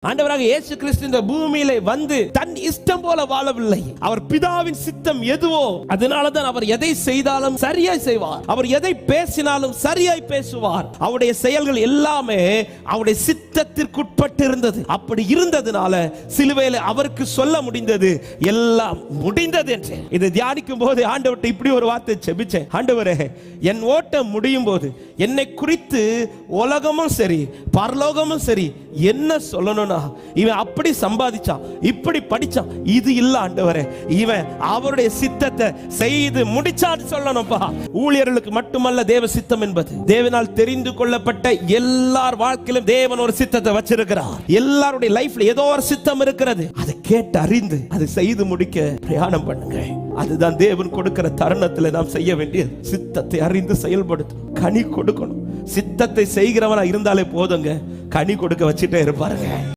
ஆண்டவராக இயேசு கிறிஸ்து இந்த பூமியிலே வந்து தன் இஷ்டம் போல வாழவில்லை. அவர் பிதாவின் சித்தம் எதுவோ அதனாலதான் அவர் எதை செய்தாலும் சரியாய் செய்வார். அவர் எதை பேசினாலும் சரியாய் பேசுவார். அவருடைய செயல்கள் எல்லாமே அவருடைய சித்தத்திற்குட்பட்டு இருந்தது. அப்படி இருந்ததுனால சிலுவையில அவருக்கு சொல்ல முடிந்தது எல்லாம் முடிந்தது என்று. இதை தியானிக்கும் போது ஆண்டவர்கிட்ட இப்படி ஒரு வார்த்தை செபிச்சேன். ஆண்டவரே, என் ஓட்டம் முடியும் போது என்னை குறித்து உலகமும் சரி பரலோகமும் சரி என்ன சொல்லணும்? இவன் அப்படி சம்பாதிச்சான், இப்படி படிச்சான், இது இல்ல ஆண்டவரே, இவன் அவருடைய சித்தத்தை செய்து முடிச்சான்னு சொல்லணும்பா. ஊழியர்களுக்கு மட்டுமல்ல தேவ சித்தம் என்பது, தேவனால் தெரிந்து கொள்ளப்பட்ட எல்லார் வாழ்க்கையிலும் தேவன் ஒரு சித்தத்தை வச்சிருக்கிறார். எல்லாருடைய லைஃப்ல ஏதோ ஒரு சித்தம் இருக்கிறது. அதை கேட்டு அறிந்து அதை செய்து முடிக்க பிரயாணம் பண்ணுங்க. அதுதான் தேவன் கொடுக்கிற தருணத்தில் நாம் செய்ய வேண்டியது. சித்தத்தை அறிந்து செயல்படுத்தும், கனி கொடுக்கணும். சித்தத்தை செய்கிறவனா இருந்தாலே போதுங்க, கனி கொடுக்க வச்சுட்டே இருப்பாருங்க.